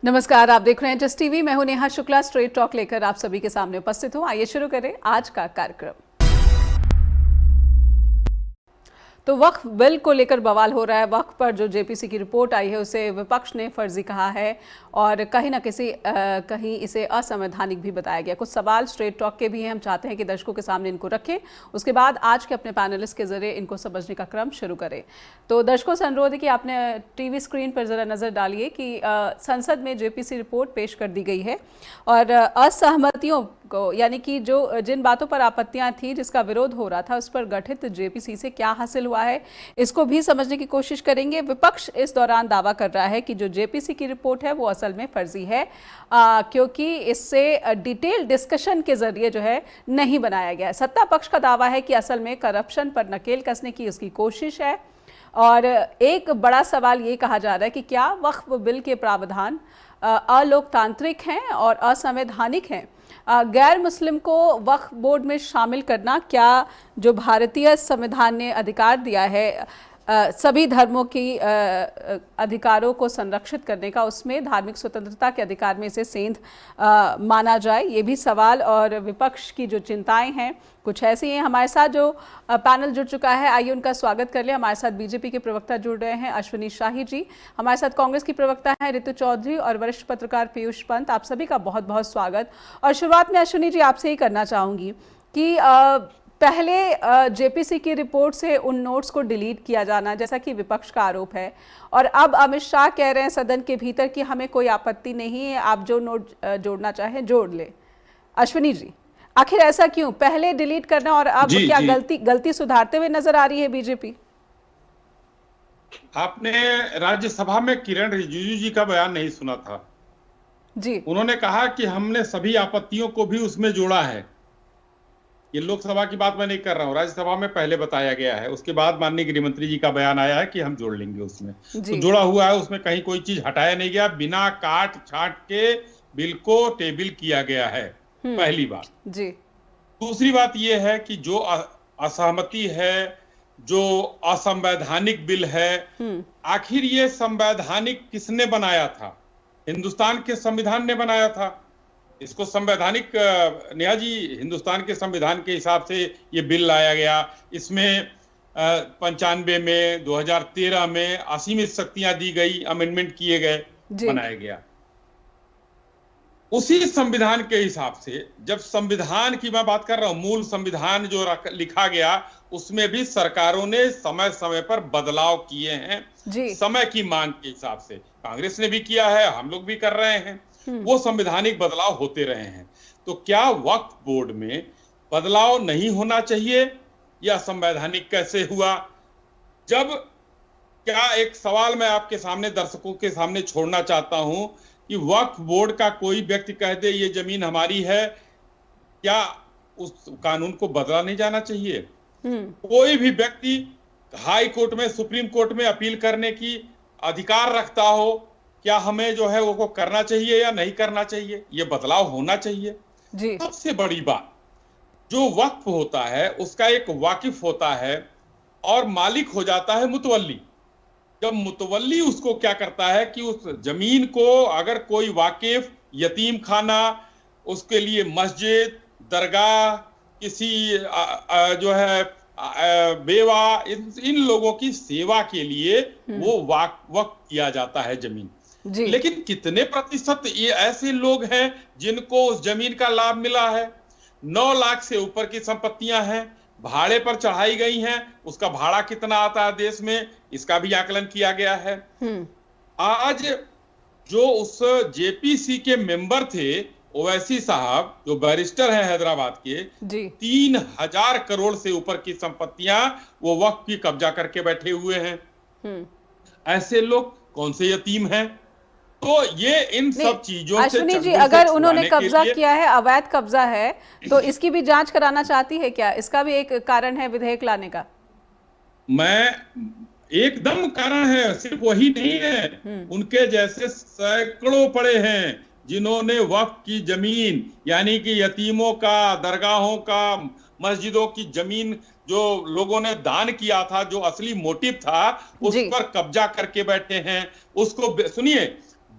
नमस्कार, आप देख रहे हैं जस्ट टीवी। मैं हूं नेहा शुक्ला। स्ट्रेट टॉक लेकर आप सभी के सामने उपस्थित हूं। आइए शुरू करें आज का कार्यक्रम। तो वक्फ बिल को लेकर बवाल हो रहा है। वक्फ पर जो जेपीसी की रिपोर्ट आई है उसे विपक्ष ने फर्जी कहा है और कहीं ना कहीं इसे असंवैधानिक भी बताया गया। कुछ सवाल स्ट्रेट टॉक के भी हैं, हम चाहते हैं कि दर्शकों के सामने इनको रखें, उसके बाद आज के अपने पैनलिस्ट के जरिए इनको समझने का क्रम शुरू करें। तो दर्शकों से अनुरोध है कि आपने टीवी स्क्रीन पर ज़रा नज़र डालिए कि संसद में जेपीसी रिपोर्ट पेश कर दी गई है और असहमतियों को, यानी कि जो जिन बातों पर आपत्तियां थी, जिसका विरोध हो रहा था, उस पर गठित जेपीसी से क्या हासिल हुआ है, इसको भी समझने की कोशिश करेंगे। विपक्ष इस दौरान दावा कर रहा है कि जो जेपीसी की रिपोर्ट है वो असल में फर्जी है, क्योंकि इससे डिटेल डिस्कशन के जरिए जो है नहीं बनाया गया है। सत्ता पक्ष का दावा है कि असल में करप्शन पर नकेल कसने की उसकी कोशिश है। और एक बड़ा सवाल ये कहा जा रहा है कि क्या वक्फ बिल के प्रावधान अलोकतांत्रिक हैं और असंवैधानिक हैं। गैर मुस्लिम को वक्फ बोर्ड में शामिल करना, क्या जो भारतीय संविधान ने अधिकार दिया है सभी धर्मों की अधिकारों को संरक्षित करने का, उसमें धार्मिक स्वतंत्रता के अधिकार में इसे सेंध माना जाए, ये भी सवाल। और विपक्ष की जो चिंताएं हैं कुछ ऐसी हैं। हमारे साथ जो पैनल जुड़ चुका है, आइए उनका स्वागत कर ले। हमारे साथ बीजेपी के प्रवक्ता जुड़ रहे हैं, अश्विनी शाही जी। हमारे साथ कांग्रेस की प्रवक्ता है ऋतु चौधरी और वरिष्ठ पत्रकार पीयूष पंत। आप सभी का बहुत बहुत स्वागत। और शुरुआत में अश्विनी जी आपसे ही करना चाहूँगी कि पहले जेपीसी की रिपोर्ट से उन नोट्स को डिलीट किया जाना, जैसा कि विपक्ष का आरोप है, और अब अमित शाह कह रहे हैं सदन के भीतर कि हमें कोई आपत्ति नहीं है, आप जो नोट जोड़ना चाहें जोड़ ले। अश्विनी जी, आखिर ऐसा क्यों? पहले डिलीट करना और अब क्या गलती सुधारते हुए नजर आ रही है बीजेपी? आपने राज्यसभा में किरण रिजिजू जी का बयान नहीं सुना था जी। उन्होंने कहा कि हमने सभी आपत्तियों को भी उसमें जोड़ा है। ये लोकसभा की बात मैं नहीं कर रहा हूं, राज्यसभा में पहले बताया गया है। उसके बाद माननीय गृह मंत्री जी का बयान आया है कि हम जोड़ लेंगे उसमें। तो जोड़ा हुआ है, उसमें कहीं कोई चीज हटाया नहीं गया, बिना काट छाट के बिल को टेबल किया गया है। पहली बात जी। दूसरी बात यह है कि जो असहमति है, जो असंवैधानिक बिल है, आखिर ये संवैधानिक किसने बनाया था? हिंदुस्तान के संविधान ने बनाया था इसको संवैधानिक। नेहा जी, हिंदुस्तान के संविधान के हिसाब से ये बिल लाया गया। इसमें 95 में, 2013 में असीमित शक्तियां दी गई, अमेंडमेंट किए गए, बनाया गया उसी संविधान के हिसाब से। जब संविधान की मैं बात कर रहा हूं, मूल संविधान जो लिखा गया, उसमें भी सरकारों ने समय समय पर बदलाव किए हैं समय की मांग के हिसाब से। कांग्रेस ने भी किया है, हम लोग भी कर रहे हैं। वो संवैधानिक बदलाव होते रहे हैं। तो क्या वक्फ बोर्ड में बदलाव नहीं होना चाहिए या संवैधानिक कैसे हुआ? जब क्या एक सवाल मैं आपके सामने, दर्शकों के सामने छोड़ना चाहता हूं कि वक्फ बोर्ड का कोई व्यक्ति कह दे ये जमीन हमारी है, क्या उस कानून को बदला नहीं जाना चाहिए? कोई भी व्यक्ति हाई कोर्ट में, सुप्रीम कोर्ट में अपील करने की अधिकार रखता हो, क्या हमें जो है वो करना चाहिए या नहीं करना चाहिए? ये बदलाव होना चाहिए जी। सबसे बड़ी बात, जो वक्फ होता है उसका एक वाकिफ होता है और मालिक हो जाता है मुतवल्ली। जब मुतवल्ली उसको क्या करता है कि उस जमीन को अगर कोई वाकिफ, यतीम खाना, उसके लिए मस्जिद, दरगाह, किसी जो है बेवा, इन लोगों की सेवा के लिए वो वक्फ किया जाता है जमीन। लेकिन कितने प्रतिशत ये ऐसे लोग हैं जिनको उस जमीन का लाभ मिला है? 9 लाख से ऊपर की संपत्तियां हैं, भाड़े पर चढ़ाई गई हैं। उसका भाड़ा कितना आता है देश में, इसका भी आकलन किया गया है। आज जो उस जेपीसी के मेंबर थे ओवैसी साहब, जो बैरिस्टर हैं हैदराबाद के, 3000 करोड़ से ऊपर की संपत्तियां वो वक्फ की कब्जा करके बैठे हुए हैं। ऐसे लोग कौन से यतीम हैं? तो ये इन सब चीजों से अश्विनी जी, अगर उन्होंने कब्जा किया है, अवैध कब्जा है, तो इसकी भी जांच कराना चाहती है क्या? इसका भी एक कारण है विधेयक लाने का? मैं एकदम कारण है, सिर्फ वही नहीं है, उनके जैसे सैकड़ों पड़े हैं जिन्होंने वक्फ की जमीन, यानी कि यतीमों का, दरगाहों का, मस्जिदों की जमीन जो लोगों ने दान किया था, जो असली मोटिव था, उस पर कब्जा करके बैठे हैं। उसको सुनिए,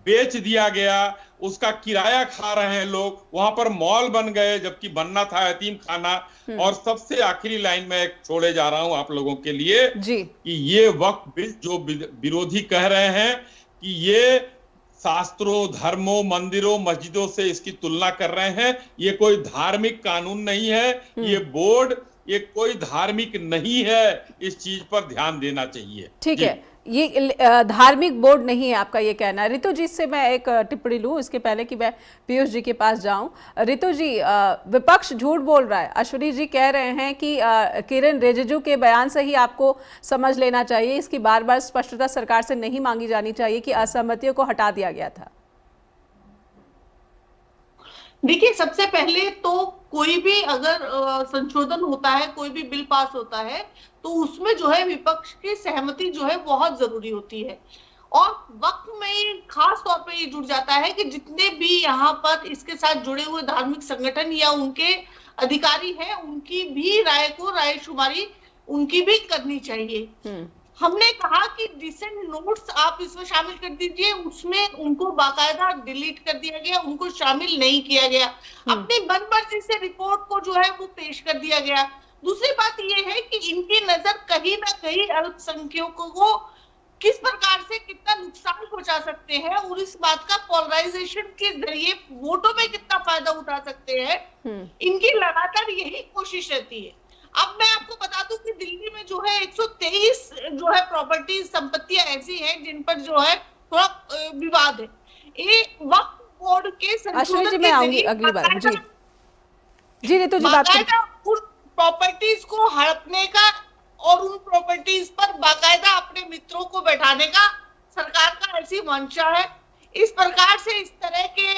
बेच दिया गया, उसका किराया खा रहे हैं लोग, वहां पर मॉल बन गए जबकि बनना था यतीम खाना। और सबसे आखिरी लाइन में छोड़े जा रहा हूं आप लोगों के लिए कि ये वक्फ बिल जो विरोधी कह रहे हैं कि ये शास्त्रों, धर्मों, मंदिरों, मस्जिदों से इसकी तुलना कर रहे हैं, ये कोई धार्मिक कानून नहीं है, ये बोर्ड ये कोई धार्मिक नहीं है, इस चीज पर ध्यान देना चाहिए। ठीक है, ये धार्मिक बोर्ड नहीं है आपका ये कहना है। रितु जी से मैं एक टिप्पणी लूं इसके पहले कि मैं पीयूष जी के पास जाऊं। रितु जी, विपक्ष झूठ बोल रहा है। अश्विनी जी कह रहे हैं कि किरेन रिजिजू के बयान से ही आपको समझ लेना चाहिए, इसकी बार बार स्पष्टता सरकार से नहीं मांगी जानी चाहिए कि असहमतियों को हटा दिया गया था। देखिए, सबसे पहले तो कोई भी अगर संशोधन होता है, कोई भी बिल पास होता है, तो उसमें जो है विपक्ष की सहमति जो है बहुत जरूरी होती है। और वक्त में खास तौर पे ये जुड़ जाता है कि जितने भी यहाँ पर इसके साथ जुड़े हुए धार्मिक संगठन या उनके अधिकारी हैं, उनकी भी राय को रायशुमारी उनकी भी करनी चाहिए। हमने कहा कि डिसेंट नोट्स आप इसमें शामिल कर दीजिए, उसमें उनको बाकायदा डिलीट कर दिया गया, उनको शामिल नहीं किया गया। अपनी मनमर्जी से रिपोर्ट को जो है वो पेश कर दिया गया। दूसरी बात ये है कि इनकी नजर कहीं ना कहीं अल्पसंख्यकों को किस प्रकार से कितना नुकसान पहुंचा सकते हैं और इस बात का पोलराइजेशन के जरिए वोटों में कितना फायदा उठा सकते हैं, इनकी लगातार यही कोशिश रहती है। अब मैं आपको बता दूं कि दिल्ली में जो है 123 जो है प्रॉपर्टी संपत्तियां ऐसी हैं जिन पर जो है थोड़ा विवाद है। ये वक्फ बोर्ड के संशोधन जी मैं आऊंगी अगली बार। जी रितु जी बात उन प्रॉपर्टीज को हड़पने का और उन प्रॉपर्टीज पर बाकायदा अपने मित्रों को बैठाने का सरकार का ऐसी मंशा है। इस प्रकार से इस तरह के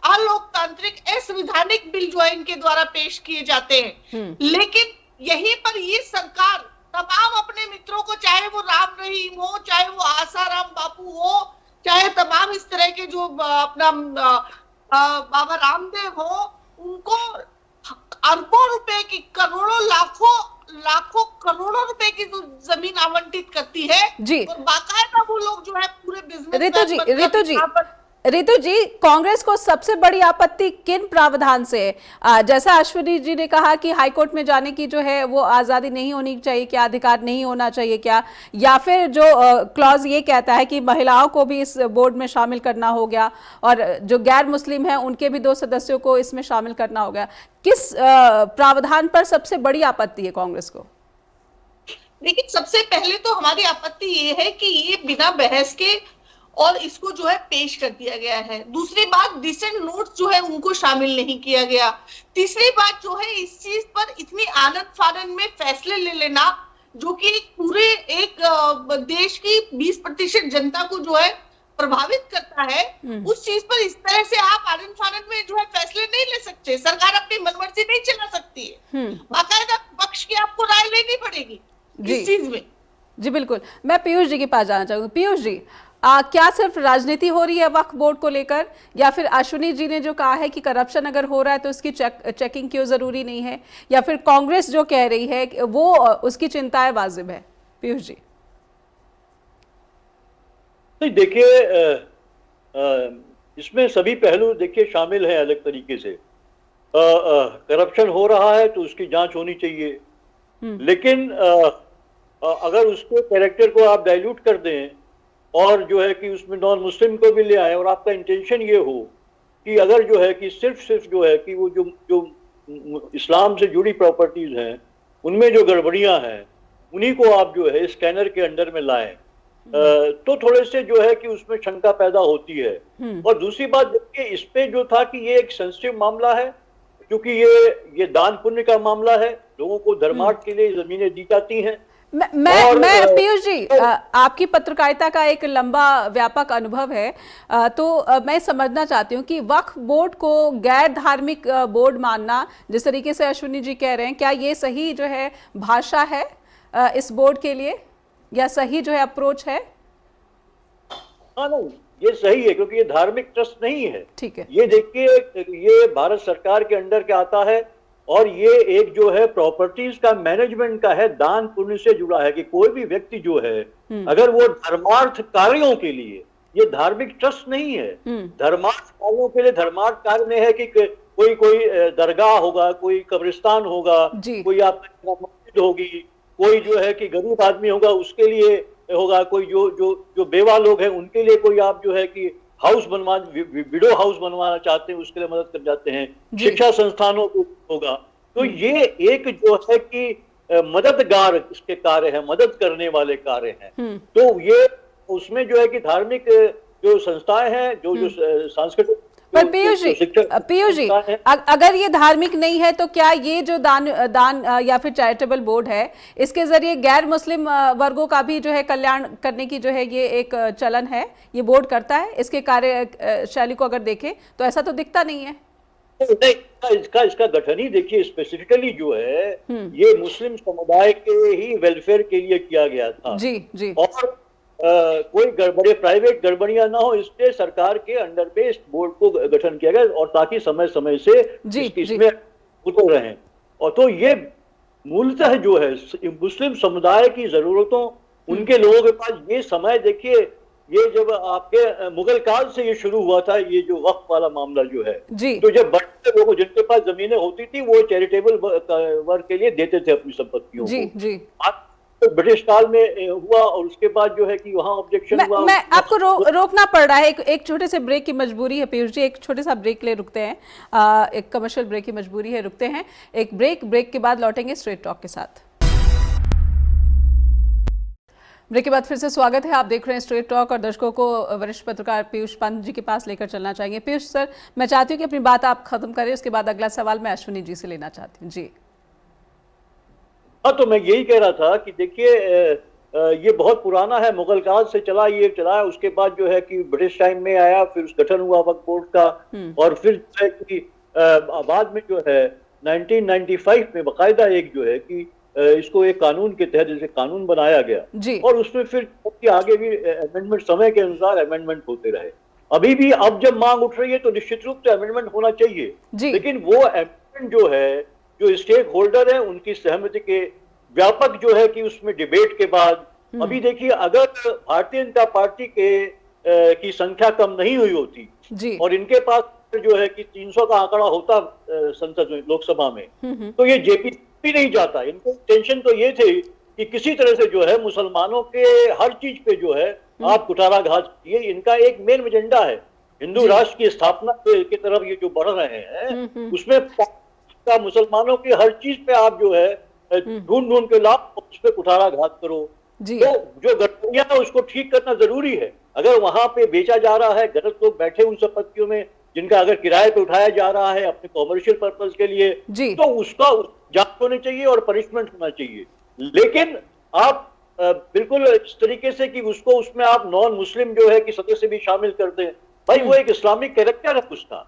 अलोकतांत्रिक असंवैधानिक बिल जो है इनके द्वारा पेश किए जाते हैं। लेकिन यहीं पर ये सरकार तमाम अपने मित्रों को, चाहे वो राम रहीम हो, चाहे वो आसाराम बापू हो, चाहे तमाम इस तरह के जो अपना बाबा रामदेव हो, उनको अरबों रुपए की, करोड़ों लाखों करोड़ों रुपए की जो जमीन आवंटित करती है जी, और बाकायदा वो लोग जो है पूरे बिजनेस रितु जी, कांग्रेस को सबसे बड़ी आपत्ति किन प्रावधान से है? जैसा अश्विनी जी ने कहा कि हाईकोर्ट में जाने की जो है वो आजादी नहीं होनी चाहिए क्या, अधिकार नहीं होना चाहिए क्या, या फिर जो क्लॉज ये कहता है कि महिलाओं को भी इस बोर्ड में शामिल करना हो गया और जो गैर मुस्लिम है उनके भी 2 सदस्यों को इसमें शामिल करना हो गया। किस प्रावधान पर सबसे बड़ी आपत्ति है कांग्रेस को? देखिए, सबसे पहले तो हमारी आपत्ति ये है कि ये बिना बहस के और इसको जो है पेश कर दिया गया है। दूसरी बात, डिसेंट नोट्स जो है उनको शामिल नहीं किया गया। तीसरी बात जो है, इस चीज पर इतनी आनन फानन में फैसले ले लेना जो कि पूरे एक देश की 20% जनता को जो है प्रभावित करता है, उस चीज पर इस तरह से आप आनन फानन में जो है फैसले नहीं ले सकते। सरकार अपनी मनमर्जी नहीं चला सकती है, बाकायदा पक्ष की आपको राय लेनी पड़ेगी इस चीज में। जी बिल्कुल, मैं पीयूष जी के पास जाना चाहूंगी। पीयूष जी, क्या सिर्फ राजनीति हो रही है वक्फ बोर्ड को लेकर, या फिर अश्विनी जी ने जो कहा है कि करप्शन अगर हो रहा है तो उसकी चेकिंग क्यों जरूरी नहीं है, या फिर कांग्रेस जो कह रही है कि वो उसकी चिंताएं वाजिब है? पीयूष जी। नहीं, देखिए, इसमें सभी पहलू देखिए शामिल हैं अलग तरीके से। करप्शन हो रहा है तो उसकी जांच होनी चाहिए, लेकिन अगर उसके कैरेक्टर को आप डाइल्यूट कर दें और जो है कि उसमें नॉन मुस्लिम को भी ले आए और आपका इंटेंशन ये हो कि अगर जो है कि सिर्फ जो है कि वो जो इस्लाम से जुड़ी प्रॉपर्टीज हैं उनमें जो गड़बड़ियां हैं उन्हीं को आप जो है स्कैनर के अंडर में लाएं, तो थोड़े से जो है कि उसमें शंका पैदा होती है। और दूसरी बात देखिए, इस पे जो था कि ये एक सेंसिटिव मामला है क्योंकि ये दान पुण्य का मामला है, लोगों को धर्मार्थ के लिए जमीनें दी जाती हैं। मैं पीयूष जी, आपकी पत्रकारिता का एक लंबा व्यापक अनुभव है, तो मैं समझना चाहती हूँ कि वक्फ बोर्ड को गैर धार्मिक बोर्ड मानना, जिस तरीके से अश्विनी जी कह रहे हैं, क्या ये सही जो है भाषा है इस बोर्ड के लिए, या सही जो है अप्रोच है? हाँ, नहीं, ये सही है क्योंकि ये धार्मिक ट्रस्ट नहीं है। ठीक है, ये देखिए, ये भारत सरकार के अंडर के आता है और ये एक जो है प्रॉपर्टीज का मैनेजमेंट का है, दान पुण्य से जुड़ा है कि कोई भी व्यक्ति जो है अगर वो धर्मार्थ कार्यों के लिए ये धार्मिक ट्रस्ट नहीं है। धर्मार्थ कार्यों के लिए धर्मार्थ कार्य में है कि कोई दरगाह होगा, कोई कब्रिस्तान होगा, कोई आपकी मस्जिद होगी, कोई जो है कि गरीब आदमी होगा उसके लिए होगा, कोई जो बेवा लोग हैं उनके लिए कोई आप जो है कि हाउस विडो हाउस बनवाना चाहते हैं उसके लिए मदद कर जाते हैं, शिक्षा संस्थानों को होगा। तो ये एक जो है कि मददगार इसके कार्य है, मदद करने वाले कार्य हैं। तो ये उसमें जो है कि धार्मिक जो संस्थाएं हैं, जो सांस्कृतिक, पर पीयूष जी अगर ये धार्मिक नहीं है तो क्या ये जो दान या फिर चैरिटेबल बोर्ड है इसके जरिए गैर मुस्लिम वर्गों का भी जो है कल्याण करने की जो है ये एक चलन है, ये बोर्ड करता है? इसके कार्य शैली को अगर देखें तो ऐसा तो दिखता नहीं है। नहीं, इसका गठन ही देखिए स्पेसिफिकली जो है ये मुस्लिम समुदाय के ही वेलफेयर के लिए किया गया था। जी। और कोई बड़े प्राइवेट गड़बड़ियां ना हो इसलिए सरकार के अंडर में इस बोर्ड को गठन किया गया, और ताकि समय समय से इसमें उतर रहे। और तो ये मूलतः जो है मुस्लिम समुदाय की जरूरतों, उनके लोगों के पास ये समय, देखिए ये जब आपके मुगल काल से ये शुरू हुआ था, ये जो वक्फ वाला मामला जो है, तो जब बड़े लोगों जिनके पास जमीनें होती थी वो चैरिटेबल वर्क के लिए देते थे अपनी संपत्तियों को। तो ब्रिटिश काल में हुआ और उसके बाद जो है कि वहां ऑब्जेक्शन हुआ। मैं आपको रोकना पड़ रहा है, एक छोटे से ब्रेक की मजबूरी है पीयूष जी, एक छोटे सा ब्रेक ले रुकते हैं, एक कमर्शियल ब्रेक की मजबूरी है, रुकते हैं एक ब्रेक के बाद लौटेंगे स्ट्रेट टॉक के साथ। ब्रेक के बाद फिर से स्वागत है, आप देख रहे हैं स्ट्रेट टॉक और दर्शकों को वरिष्ठ पत्रकार पीयूष पंत जी के पास लेकर चलना चाहेंगे। पीयूष सर, मैं चाहती हूँ कि अपनी बात आप खत्म करें, उसके बाद अगला सवाल मैं अश्विनी जी से लेना चाहती हूँ। जी हाँ, तो मैं यही कह रहा था कि देखिए ये बहुत पुराना है, मुगल काल से चला है, उसके बाद जो है कि ब्रिटिश टाइम में आया, फिर गठन हुआ वक्फ बोर्ड का, और फिर जो है कि बाद में जो है 1995 में बाकायदा एक जो है कि इसको एक कानून के तहत जैसे कानून बनाया गया, और उसमें फिर आगे भी अमेंडमेंट, समय के अनुसार अमेंडमेंट होते रहे। अभी भी अब जब मांग उठ रही है तो निश्चित रूप से अमेंडमेंट होना चाहिए, लेकिन वो अमेंडमेंट जो है जो स्टेक होल्डर है उनकी सहमति के व्यापक जो है कि उसमें डिबेट के बाद, अभी देखिए अगर भारतीय जनता पार्टी की संख्या कम नहीं हुई होती और इनके पास जो है कि 300 का आंकड़ा होता संसद में, लोकसभा में, तो ये जेपी नहीं जाता। इनको टेंशन तो ये थे कि किसी तरह से जो है मुसलमानों के हर चीज पे जो है आप कुठाराघात, ये इनका एक मेन एजेंडा है। हिंदू राष्ट्र की स्थापना की तरफ ये जो बढ़ रहे हैं उसमें मुसलमानों की हर चीज पे आप जो है ढूंढ के लाभ उस पर कुठाराघात करो। तो जो गड़बड़ियां है उसको ठीक करना जरूरी है। अगर वहां पे बेचा जा रहा है, गलत लोग बैठे उन संपत्तियों में जिनका अगर किराए पे उठाया जा रहा है अपने कॉमर्शियल पर्पस के लिए, तो उसका जांच होनी चाहिए और पनिशमेंट होना चाहिए। लेकिन आप बिल्कुल इस तरीके से कि उसको उसमें आप नॉन मुस्लिम जो है कि सदस्य भी शामिल कर दें, भाई वो एक इस्लामिक कैरेक्टर है उसका,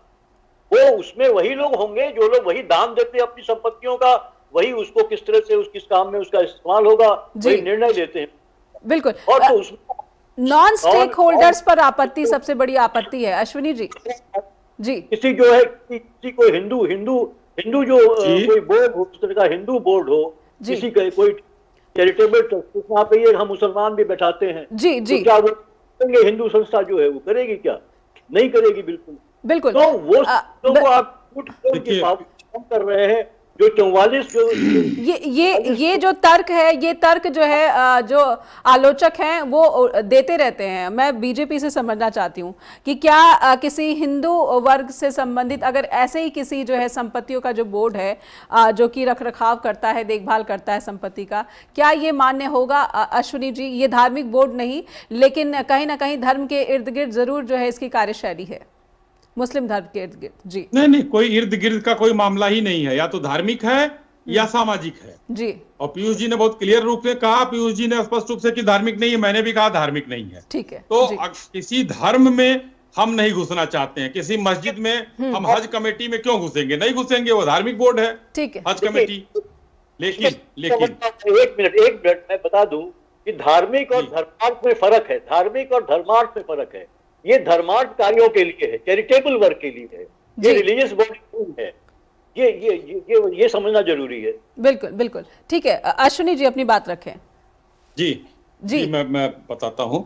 वो उसमें वही लोग होंगे जो लोग वही दान देते हैं अपनी संपत्तियों का, वही उसको किस तरह से किस काम में उसका इस्तेमाल होगा वही निर्णय लेते हैं। बिल्कुल। और तो उसमें नॉन स्टेक होल्डर्स पर आपत्ति सबसे बड़ी आपत्ति है अश्विनी जी। किसी जो है किसी को हिंदू जो कोई बोर्ड हो, उस तरह का हिंदू बोर्ड हो, किसी का कोई चैरिटेबल ट्रस्ट, वहां पे ये हम मुसलमान भी बैठाते हैं, तो क्या वो हिंदू संस्था जो है वो करेगी? क्या नहीं करेगी, बिल्कुल। तो वो आप कर रहे हैं जो 44 जो ये जो तर्क है, ये तर्क जो है जो आलोचक हैं वो देते रहते हैं। मैं बीजेपी से समझना चाहती हूँ कि क्या किसी हिंदू वर्ग से संबंधित अगर ऐसे ही किसी जो है संपत्तियों का जो बोर्ड है जो कि रखरखाव करता है, देखभाल करता है संपत्ति का, क्या ये मान्य होगा अश्विनी जी? ये धार्मिक बोर्ड नहीं, लेकिन कहीं ना कहीं धर्म के इर्द गिर्द जरूर जो है इसकी कार्यशैली है, मुस्लिम धर्म के इर्द गिर्द। जी नहीं, कोई इर्द गिर्द का कोई मामला ही नहीं है, या तो धार्मिक है या सामाजिक है। जी। और पीयूष जी ने बहुत क्लियर रूप से कहा, पीयूष जी ने स्पष्ट रूप से कि धार्मिक नहीं है, मैंने भी कहा धार्मिक नहीं है। ठीक है। तो किसी धर्म में हम नहीं घुसना चाहते हैं। किसी मस्जिद में हम हज कमेटी में क्यों घुसेंगे? नहीं घुसेंगे, वो धार्मिक बोर्ड है, ठीक है, हज कमेटी। लेकिन एक मिनट मैं बता दूं कि धार्मिक और धर्मार्थ में फर्क है। धार्मिक और धर्मार्थ में फर्क है। ये धर्मार्थ कार्यों के लिए है, चैरिटेबल वर्क के लिए है, ये रिलीजियस बॉडी है, ये समझना जरूरी है। बिल्कुल ठीक है। अश्विनी जी अपनी बात रखें। जी मैं बताता हूं।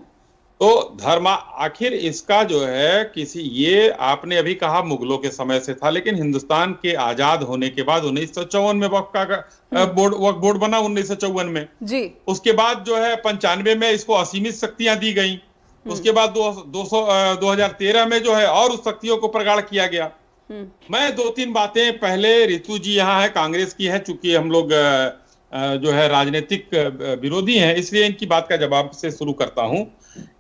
तो धर्म आखिर इसका जो है किसी, ये आपने अभी कहा मुगलों के समय से था, लेकिन हिंदुस्तान के आजाद होने के बाद 1954 में वक्फ बोर्ड बना, 1954 में जी। उसके बाद जो है 95 में इसको असीमित शक्तियां दी गई। उसके बाद 2013 में जो है और उस शक्तियों को प्रगाढ़ किया गया। मैं 2-3 बातें, पहले रितु जी यहाँ है, कांग्रेस की है, चूंकि हम लोग जो है राजनीतिक विरोधी हैं, इसलिए इनकी बात का जवाब से शुरू करता हूं।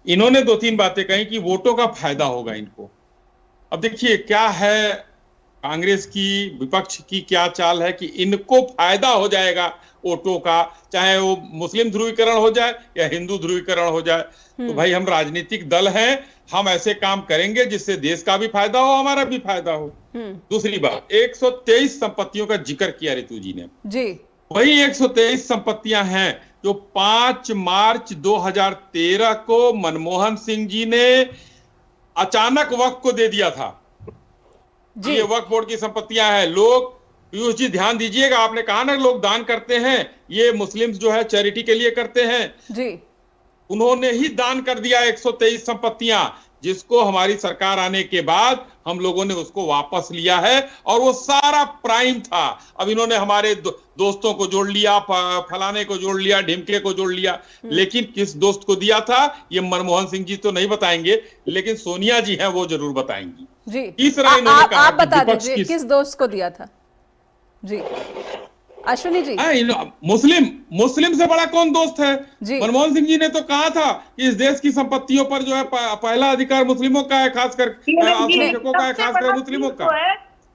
इन्होंने 2-3 बातें कही कि वोटों का फायदा होगा इनको। अब देखिए क्या है कांग्रेस की, विपक्ष की क्या चाल है कि इनको फायदा हो जाएगा वोटों का, चाहे वो मुस्लिम ध्रुवीकरण हो जाए या हिंदू ध्रुवीकरण हो जाए। तो भाई हम राजनीतिक दल हैं, हम ऐसे काम करेंगे जिससे देश का भी फायदा हो, हमारा भी फायदा हो। दूसरी बात, 123 संपत्तियों का जिक्र किया रितु जी ने जी। वही 123 संपत्तियां हैं जो 5 मार्च 2013 को मनमोहन सिंह जी ने अचानक वक्फ को दे दिया था। ये वक्फ बोर्ड की संपत्तियां हैं। लोग, पीयूष जी ध्यान दीजिएगा, आपने कहा ना लोग दान करते हैं, ये मुस्लिम्स जो है चैरिटी के लिए करते हैं जी। उन्होंने ही दान कर दिया 123 संपत्तियां, जिसको हमारी सरकार आने के बाद हम लोगों ने उसको वापस लिया है, और वो सारा प्राइम था। अब इन्होंने हमारे दोस्तों को जोड़ लिया, फलाने को जोड़ लिया, ढिमके को जोड़ लिया, लेकिन किस दोस्त को दिया था ये मनमोहन सिंह जी तो नहीं बताएंगे, लेकिन सोनिया जी हैं वो जरूर बताएंगी जी। तीसरा इन्होंने कहा, आप बता दीजिए किस दोस्त को दिया था जी, अश्विनी जी। मुस्लिम से बड़ा कौन दोस्त है? मनमोहन सिंह जी ने तो कहा था कि इस देश की संपत्तियों पर जो है पहला अधिकार मुस्लिमों का है, खासकर अल्पसंख्यकों का है, खासकर मुस्लिमों का।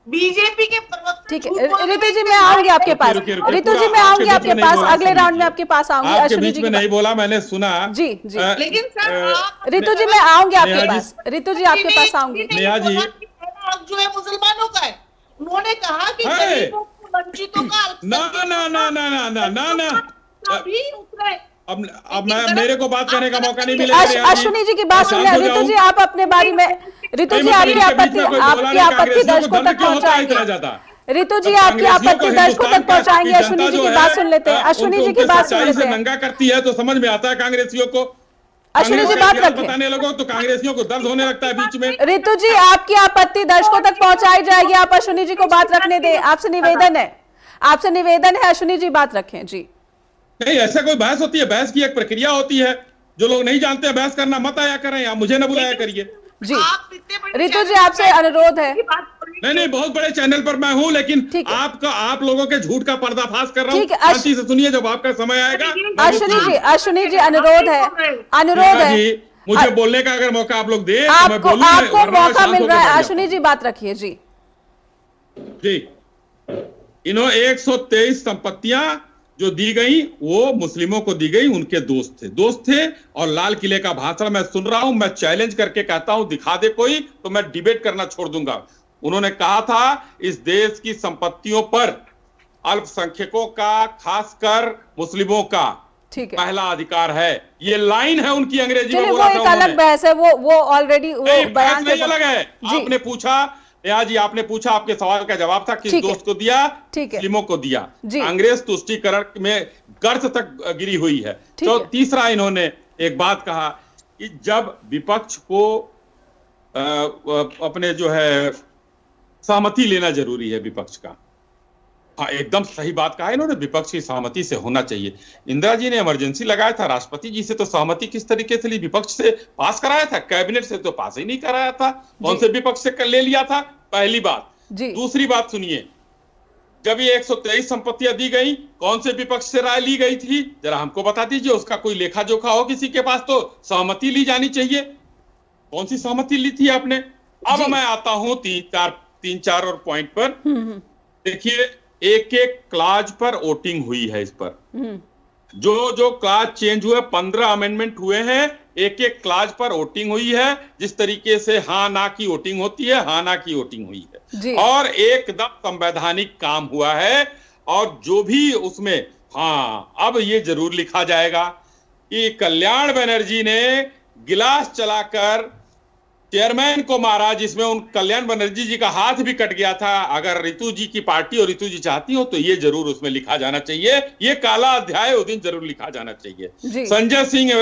बीजेपी के प्रवक्ता, ठीक है रितु जी मैं आऊंगी आपके पास, रितु जी मैं आऊंगी आपके पास, अगले राउंड में आपके पास आऊंगी। अश्विनी जी नहीं बोला, मैंने सुना जी जी। लेकिन सर रितु जी मैं आऊंगी आपके पास, रितु जी आपके पास आऊंगी। नेहा जी जो है मुसलमानों का है, उन्होंने कहा कि गरीबों को, वंचितों का, अब मैं, मेरे को बात करने का मौका नहीं मिलेगा। अश्विनी जी की बात सुन ले। रितु जी आप अपने बारे में, रितु जी आपकी आपत्ति दर्शकों तक पहुंचाएंगे। रितु जी आपकी आपत्ति दर्शकों तक पहुंचाएंगे। अश्विनी जी की बात सुन लेते हैं, अश्विनी जी की बात सुन लेते हैं। नंगा करती है तो समझ में आता है कांग्रेसियों को, अश्विनी जी बात रखें, बताने लोगों तो कांग्रेसियों को दर्द होने लगता है बीच में। रितु जी आपकी आपत्ति दर्शकों तक पहुंचाई जाएगी, आप अश्विनी जी को बात रखने दें, आपसे निवेदन है, आपसे निवेदन है। अश्विनी जी बात रखें जी। नहीं, ऐसा कोई बहस होती है? बहस की एक प्रक्रिया होती है, जो लोग नहीं जानते हैं बहस करना मत आया करें, आप मुझे न बुलाया करिए जी। रितु जी आपसे अनुरोध है। नहीं, बहुत बड़े चैनल पर मैं हूं, लेकिन आप लोगों के झूठ का पर्दाफाश कर रहा हूं। शांति से सुनिए, जब आपका समय आएगा। अश्विनी जी अनुरोध है, अनुरोध है, मुझे बोलने का अगर मौका आप लोग दे, आपको मौका मिल रहा है। अश्विनी जी बात रखिए जी। इन्होंने 123 संपत्तियां जो दी गई वो मुस्लिमों को दी गई, उनके दोस्त थे और लाल किले का भाषण मैं सुन रहा हूं। मैं चैलेंज करके कहता हूं, दिखा दे कोई तो मैं डिबेट करना छोड़ दूंगा। उन्होंने कहा था इस देश की संपत्तियों पर अल्पसंख्यकों का, खासकर मुस्लिमों का पहला अधिकार है। ये लाइन है उनकी, अंग्रेजी में बोला था। वो एक अलग बहस है, वो ऑलरेडी बयान नहीं अलग है। आपने पूछा नेहा जी, आपने पूछा, आपके सवाल का जवाब था किस दोस्त को दिया, मुस्लिमों को दिया। कांग्रेस तुष्टीकरण में गर्त तक गिरी हुई है। तो तीसरा इन्होंने एक बात कहा कि जब विपक्ष को अपने जो है सहमति लेना जरूरी है विपक्ष का। हाँ, एकदम सही बात कहा इन्होंने, विपक्ष की सहमति से होना चाहिए। इंदिरा जी ने इमरजेंसी लगाया था, राष्ट्रपति जी से तो सहमति किस तरीके से ली? विपक्ष से पास कराया था, कैबिनेट से तो पास ही नहीं कराया था। कौन से विपक्ष से ले लिया था? पहली बात। दूसरी बात सुनिए, जब ये 123 संपत्तियां दी गई, कौन से विपक्ष से राय ली गई थी? जरा हमको बता दीजिए, उसका कोई लेखा जोखा हो किसी के पास तो सहमति ली जानी चाहिए। कौन सी सहमति ली थी आपने? अब मैं आता हूं तीन चार और पॉइंट पर। देखिए, एक क्लाज पर वोटिंग हुई है। इस पर जो क्लाज चेंज हुए, 15 अमेंडमेंट हुए हैं, एक क्लाज पर वोटिंग हुई है। जिस तरीके से हाँ ना की वोटिंग होती है, हाँ ना की वोटिंग हुई है और एकदम संवैधानिक काम हुआ है। और जो भी उसमें, हाँ, अब ये जरूर लिखा जाएगा कि कल्याण बनर्जी ने गिलास चलाकर चेयरमैन को मारा, जिसमें उन कल्याण बनर्जी जी का हाथ भी कट गया था। अगर रितु जी की पार्टी और रितु जी चाहती हो तो ये जरूर उसमें लिखा जाना चाहिए, ये काला अध्याय उस दिन जरूर लिखा जाना चाहिए। संजय सिंह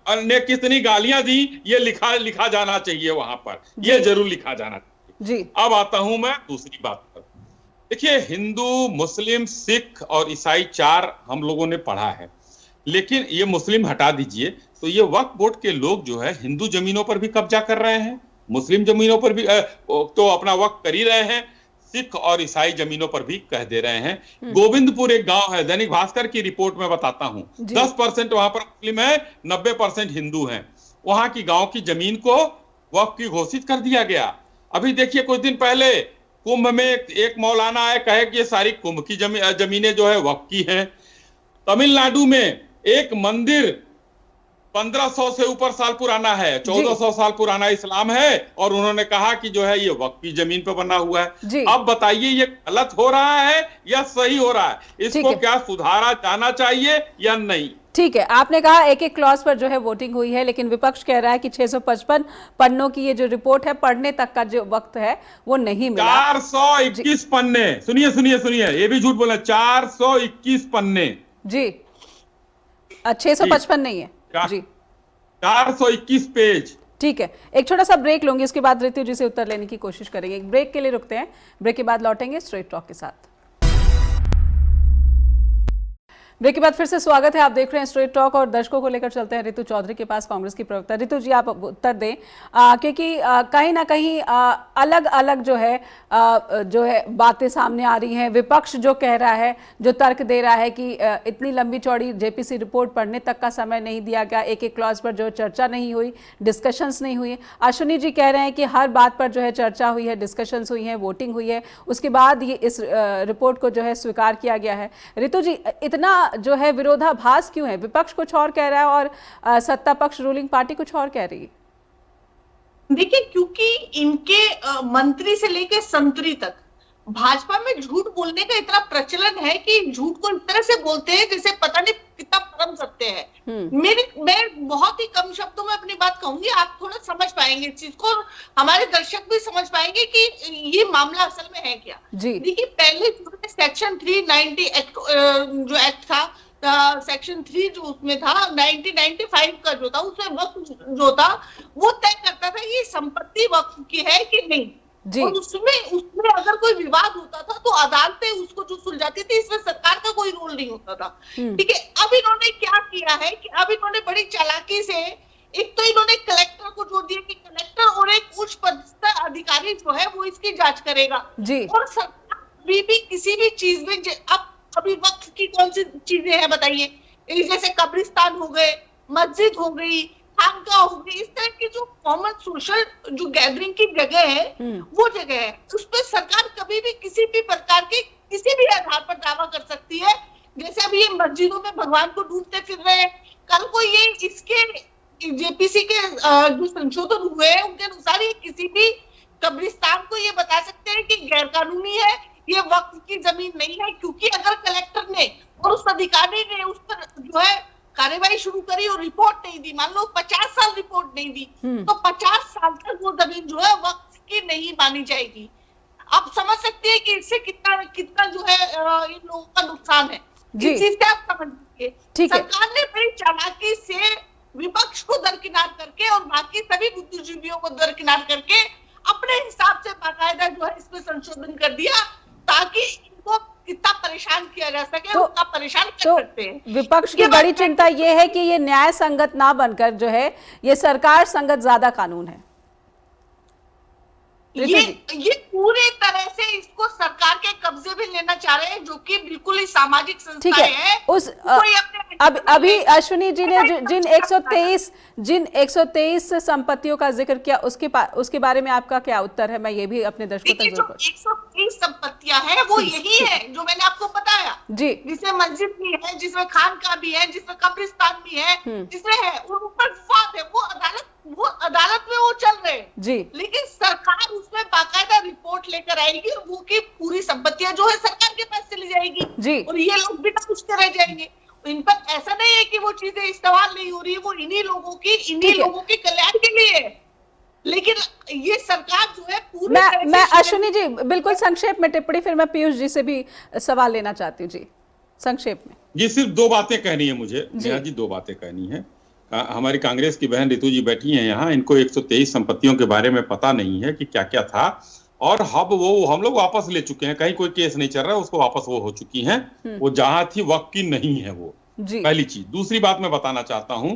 ने कितनी गालियां दी, ये लिखा जाना चाहिए वहां पर, ये जरूर लिखा जाना चाहिए जी। अब आता हूं मैं दूसरी बात पर। देखिए, हिंदू, मुस्लिम, सिख और ईसाई 4 हम लोगों ने पढ़ा है, लेकिन ये मुस्लिम हटा दीजिए, तो ये वक्फ बोर्ड के लोग जो है हिंदू जमीनों पर भी कब्जा कर रहे हैं, मुस्लिम जमीनों पर भी तो अपना वक्फ कर ही रहे हैं, सिख और ईसाई जमीनों पर भी कह दे रहे हैं। गोविंदपुर एक गांव है, दैनिक भास्कर की रिपोर्ट में बताता हूं, 10% वहां पर मुस्लिम है, 90% हिंदू हैं। वहां की गांव की जमीन को वक्फ की घोषित कर दिया गया। अभी देखिए, कुछ दिन पहले कुंभ में एक मौलाना आए, कहे कि ये सारी कुंभ की जमीनें जो है वक्फ की हैं। तमिलनाडु में एक मंदिर 1500 से ऊपर साल पुराना है, 1400 साल पुराना इस्लाम है, और उन्होंने कहा कि जो है ये वक्फ की जमीन पे बना हुआ है। अब बताइए, ये गलत हो रहा है या सही हो रहा है? इसको क्या सुधारा जाना चाहिए या नहीं? ठीक है, आपने कहा एक एक क्लॉज पर जो है वोटिंग हुई है, लेकिन विपक्ष कह रहा है कि 655 पन्नों की ये जो रिपोर्ट है, पढ़ने तक का जो वक्त है वो नहीं मिला। 421 पन्ने, सुनिए सुनिए सुनिए, ये भी झूठ बोला, 421 पन्ने जी, 655 नहीं है जी, 421 पेज। ठीक है, एक छोटा सा ब्रेक लूंगी, उसके बाद ऋतु जी से उत्तर लेने की कोशिश करेंगे। एक ब्रेक के लिए रुकते हैं, ब्रेक के बाद लौटेंगे स्ट्रेट टॉक के साथ। ब्रेक के बाद फिर से स्वागत है, आप देख रहे हैं स्ट्रेट टॉक और दर्शकों को लेकर चलते हैं ऋतु चौधरी के पास, कांग्रेस की प्रवक्ता। ऋतु जी, आप उत्तर दें, क्योंकि कहीं ना कहीं अलग अलग जो है बातें सामने आ रही हैं। विपक्ष जो कह रहा है, जो तर्क दे रहा है कि इतनी लंबी चौड़ी जेपीसी रिपोर्ट पढ़ने तक का समय नहीं दिया गया, एक एक क्लॉज पर जो चर्चा नहीं हुई, डिस्कशंस नहीं हुई। अश्विनी जी कह रहे हैं कि हर बात पर जो है चर्चा हुई है, डिस्कशंस हुई हैं, वोटिंग हुई है, उसके बाद ये इस रिपोर्ट को जो है स्वीकार किया गया है। ऋतु जी, इतना जो है विरोधाभास क्यों है? विपक्ष कुछ और कह रहा है और सत्ता पक्ष, रूलिंग पार्टी कुछ और कह रही है। देखिए, क्योंकि इनके मंत्री से लेकर संतरी तक भाजपा में झूठ बोलने का इतना प्रचलन है कि झूठ को इस तरह से बोलते हैं जैसे पता नहीं कितना परम सत्य है। मैं बहुत ही कम शब्दों में अपनी बात कहूंगी, आप थोड़ा समझ पाएंगे इस चीज को, हमारे दर्शक भी समझ पाएंगे कि ये मामला असल में है क्या। देखिए, पहले सेक्शन 390 एक्ट जो एक्ट था, सेक्शन 3 जो उसमें था 1995 का जो था, उसमें वक्फ जो था वो तय करता था ये संपत्ति वक्फ की है कि नहीं, और उसमें अगर कोई विवाद होता था तो अदालतें उसको जो सुलझाती थी, इसमें सरकार का कोई रोल नहीं होता था। ठीक है, अब इन्होंने क्या किया है कि अब इन्होंने बड़ी चालाकी से, एक तो इन्होंने कलेक्टर को जोड़ दिया कि कलेक्टर और एक उच्च पदस्थ अधिकारी जो है वो इसकी जांच करेगा, और सरकार भी किसी भी चीज में, अब अभी वक्त की कौन सी चीजें हैं बताइए, जैसे कब्रिस्तान हो गए, मस्जिद हो गई, खानका हो गई, इस तरह की जो कॉमन सोशल जो गैदरिंग की जगह है वो जगह है, उस पर सरकार कभी भी किसी भी प्रकार के किसी भी आधार पर दावा कर सकती है। जैसे अभी ये मस्जिदों में भगवान को ढूंढते फिर रहे हैं, कल को ये इसके जेपीसी के जो संशोधन हुए हैं उनके अनुसार ये किसी भी कब्रिस्तान को ये बता सकते हैं कि गैर कानूनी है, ये वक्त की जमीन नहीं है, क्योंकि अगर कलेक्टर ने और उस अधिकारी ने उस पर जो है कार्यवाही शुरू करी और रिपोर्ट नहीं दी, मान लो 50 साल रिपोर्ट नहीं दी, तो 50 साल तक वो जमीन जो है वक्त की नहीं मानी जाएगी। आप समझ सकते हैं कि इससे कितना जो है इन लोगों का नुकसान है, इस चीज से आप समझ लीजिए। सरकार ने बड़ी चालाकी से विपक्ष को दरकिनार करके और बाकी सभी बुद्धिजीवियों को दरकिनार करके अपने हिसाब से बाकायदा जो है इसमें संशोधन कर दिया, ताकि इनको कितना परेशान किया जा सके, तो, उतना परेशान कर सकते हैं। विपक्ष की बड़ी चिंता ये है कि ये न्याय संगत ना बनकर जो है ये सरकार संगत ज्यादा कानून है। ये पूरी तरह से इसको सरकार के कब्जे में लेना चाह रहे हैं, जो कि बिल्कुल ही सामाजिक संस्थाएं हैं। अभी अश्विनी जी ने जिन 123 संपत्तियों का जिक्र किया, उसके बारे में आपका क्या उत्तर है? मैं ये भी अपने दर्शकों तक जरूर। 123 संपत्तियां हैं वो यही है जो मैंने आपको बताया जी, जिसमें मस्जिद भी है, जिसमें खानका भी है, जिसमें कब्रिस्तान भी है, जिसमें है और ऊपर विवाद है, वो अदालत में वो चल रहे हैं जी, लेकिन सरकार उसमें बाकायदा रिपोर्ट लेकर आएगी और वो की पूरी संपत्तियां जो है सरकार के पास चली जाएगी जी, और ये लोग बिना पूछते रह जाएंगे। इन पर ऐसा नहीं है कि वो चीजें इस्तेमाल नहीं हो रही है, वो इन्हीं लोगों के कल्याण के लिए है, लेकिन ये सरकार जो है पूरी मैं अश्विनी जी बिल्कुल संक्षेप में टिप्पणी, फिर मैं पीयूष जी से भी सवाल लेना चाहती हूँ जी, संक्षेप में जी। सिर्फ 2 बातें कहनी है मुझे नेहा जी, 2 बातें कहनी है। हमारी कांग्रेस की बहन रितु जी बैठी हैं यहाँ, इनको 123 संपत्तियों के बारे में पता नहीं है कि क्या क्या था, और अब वो हम लोग वापस ले चुके हैं, कहीं कोई केस नहीं चल रहा है, उसको वापस वो हो चुकी हैं, वो जहां थी वक्त की नहीं है वो। पहली चीज। दूसरी बात मैं बताना चाहता हूं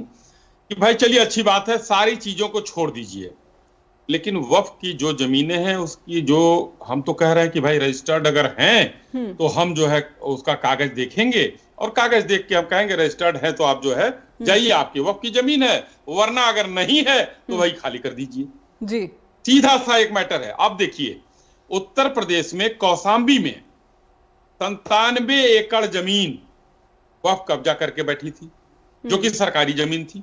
कि भाई चलिए अच्छी बात है, सारी चीजों को छोड़ दीजिए, लेकिन वक्फ की जो जमीनें हैं उसकी जो हम तो कह रहे हैं कि भाई रजिस्टर्ड अगर हैं तो हम जो है उसका कागज देखेंगे, और कागज देख के हम कहेंगे रजिस्टर्ड है तो आप जो है जाइए, आपकी वक्फ की जमीन है, वरना अगर नहीं है तो वही खाली कर दीजिए जी। सीधा सा एक मैटर है। अब देखिए, उत्तर प्रदेश में कौसाम्बी में 97 एकड़ जमीन वक्फ कब्जा करके बैठी थी, जो कि सरकारी जमीन थी,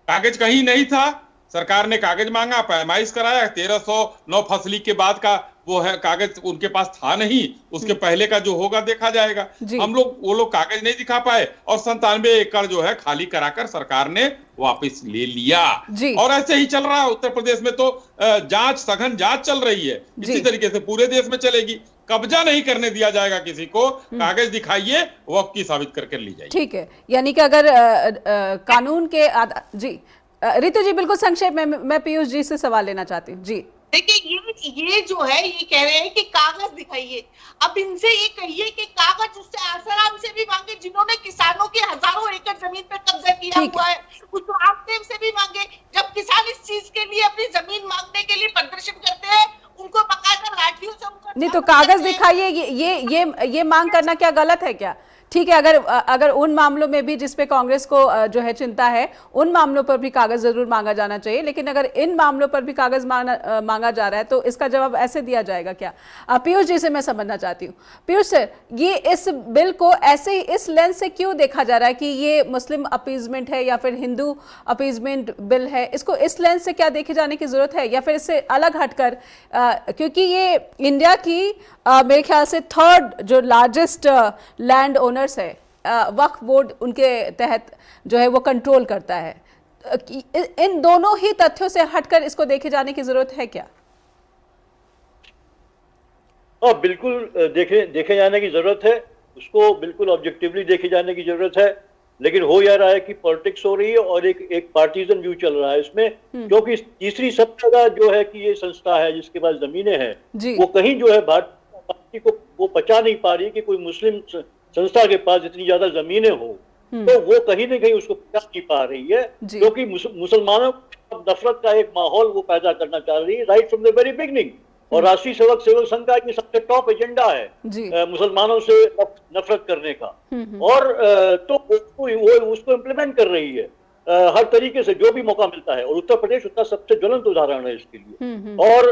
कागज कहीं नहीं था, सरकार ने कागज मांगा, पैमाइश कराया, 1309 फसली के बाद का वो है कागज उनके पास था नहीं, उसके पहले का जो होगा देखा जाएगा। वो लोग कागज नहीं दिखा पाए, और 97 एकड़ जो है खाली कराकर सरकार ने वापस ले लिया। और ऐसे ही चल रहा है उत्तर प्रदेश में, तो जांच, सघन जांच चल रही है, इसी तरीके से पूरे देश में चलेगी। कब्जा नहीं करने दिया जाएगा किसी को, कागज दिखाइए, वक्फ की साबित करके ली जाएगी। ठीक है, यानी कि अगर कानून के जी रितु जी बिल्कुल संक्षेप में, मैं पीयूष जी से सवाल लेना चाहती हूँ। जी देखिए, ये जो है ये कह रहे हैं कि कागज दिखाइए। अब इनसे ये कहिए कि कागज उससे आसाराम से भी मांगे, जिन्होंने किसानों के हजारों एकड़ जमीन पर कब्जा किया हुआ है, उस रामदेव से भी मांगे। जब किसान इस चीज के लिए, अपनी जमीन मांगने के लिए प्रदर्शन करते हैं, उनको पकड़कर लाठियों से उनको नहीं, तो कागज दिखाइए, ये मांग करना क्या गलत है क्या? ठीक है, अगर उन मामलों में भी जिसपे कांग्रेस को जो है चिंता है, उन मामलों पर भी कागज जरूर मांगा जाना चाहिए, लेकिन अगर इन मामलों पर भी कागज मांगा जा रहा है तो इसका जवाब ऐसे दिया जाएगा क्या? पीयूष जी से मैं समझना चाहती हूँ। पीयूष सर, ये इस बिल को ऐसे ही इस लेंस से क्यों देखा जा रहा है कि ये मुस्लिम अपीजमेंट है या फिर हिंदू अपीजमेंट बिल है? इसको इस लेंस से क्या देखे जाने की जरूरत है, या फिर इससे अलग हटकर, क्योंकि ये इंडिया की मेरे ख्याल से 3rd जो लार्जेस्ट लैंड ओनर्स है, वक्फ बोर्ड उनके तहत जो है वो कंट्रोल करता है, इन दोनों ही तथ्यों से हटकर इसको देखे जाने की जरूरत है क्या? हाँ, बिल्कुल देखे जाने की जरूरत है, उसको बिल्कुल ऑब्जेक्टिवली देखे जाने की जरूरत है, लेकिन हो यह रहा है कि पॉलिटिक्स हो रही है और एक पार्टीजन व्यू चल रहा है इसमें, क्योंकि तीसरी सबसे ज्यादा जो है कि ये संस्था है जिसके पास जमीनें हैं, वो कहीं जो है भारतीय पार्टी को वो पचा नहीं पा रही कि कोई मुस्लिम संस्था के पास इतनी ज्यादा जमीनें हो, तो वो कहीं ना कहीं उसको पचा नहीं पा रही है, क्योंकि मुसलमानों को नफरत का एक माहौल वो पैदा करना चाह रही है right from the very beginning. और राष्ट्रीय सेवक संघ का ये सबसे टॉप एजेंडा है मुसलमानों से नफरत करने का, और तो वो उसको इम्प्लीमेंट कर रही है हर तरीके से, जो भी मौका मिलता है, और उत्तर प्रदेश उसका सबसे ज्वलंत उदाहरण है इसके लिए, और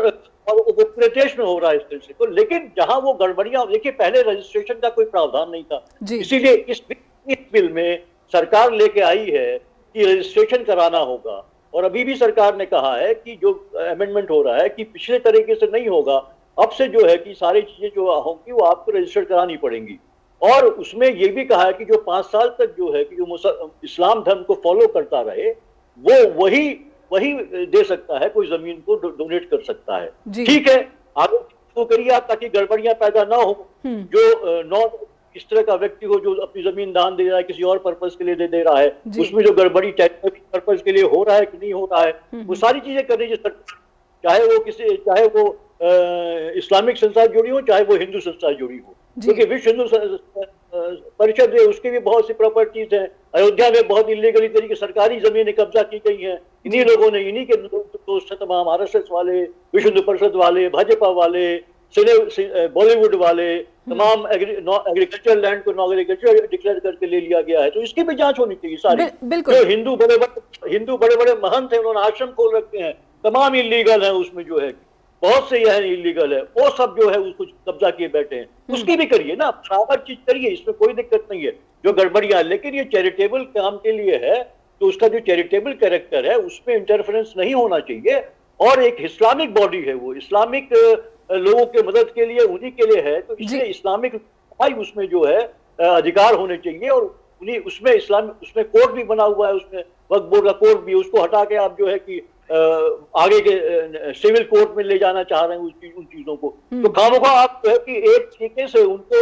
वो पूरे देश में हो रहा है इस तरह से। तो लेकिन जहां वो गड़बड़ियां, देखिए पहले रजिस्ट्रेशन का कोई प्रावधान नहीं था, इसीलिए इस बिल में सरकार लेके आई है कि रजिस्ट्रेशन कराना होगा, और अभी भी सरकार ने कहा है कि जो अमेंडमेंट हो रहा है कि पिछले तरीके से नहीं होगा, अब से जो है कि सारी चीजें जो होंगी वो आपको रजिस्टर करानी पड़ेंगी। और उसमें ये भी कहा है कि जो 5 साल तक जो है कि जो इस्लाम धर्म को फॉलो करता रहे, वो वही दे सकता है, कोई जमीन को डोनेट कर सकता है। ठीक है, आगे तो करिए आप, ताकि गड़बड़ियां पैदा ना हो। जो इस तरह का व्यक्ति हो जो अपनी जमीन दान दे रहा है, किसी और पर्पस के लिए दे रहा है, उसमें जो गड़बड़ी पर्पस के लिए हो रहा है कि नहीं हो रहा है, वो सारी चीजें कर रही है, चाहे वो इस्लामिक संस्था जुड़ी हो, चाहे वो हिंदू संस्था जुड़ी हो, क्योंकि विश्व हिंदू परिषद है, उसकी भी बहुत सी प्रॉपर्टीज हैं। अयोध्या में बहुत इलीगली तरीके सरकारी जमीनें कब्जा की गई हैं, इन्हीं लोगों ने, इन्हीं के दोस्त तमाम आरएसएस वाले, विश्व हिंदू परिषद वाले, भाजपा वाले, बॉलीवुड वाले, तमाम एग्रीकल्चर लैंड को नॉन एग्रीकल्चर डिक्लेयर करके ले लिया गया है, तो इसकी भी जांच होनी चाहिए सारी। जो हिंदू बड़े बड़े महंत हैं, उन्होंने आश्रम खोल रखे हैं, तमाम इलीगल है, उसमें जो है बहुत से यह इलीगल है, वो सब जो है उसको कब्जा किए बैठे हैं, उसकी भी करिए ना, बराबर चीज करिए, इसमें कोई दिक्कत नहीं है जो गड़बड़ियां, लेकिन ये चैरिटेबल काम के लिए है, तो उसका जो चैरिटेबल कैरेक्टर है उसमें इंटरफेरेंस नहीं होना चाहिए। और एक इस्लामिक बॉडी है, वो इस्लामिक लोगों के मदद के लिए, उन्हीं के लिए है, तो इसलिए इस्लामिक उसमें जो है अधिकार होने चाहिए, और उन्हीं उसमें कोर्ट भी बना हुआ है, उसमें वक्फ बोर्ड का कोर्ट भी, उसको हटा के आप जो है कि आगे के सिविल कोर्ट में ले जाना चाह रहे हैं उन चीजों को, तो खामोखा आप जो है कि एक तरीके से उनको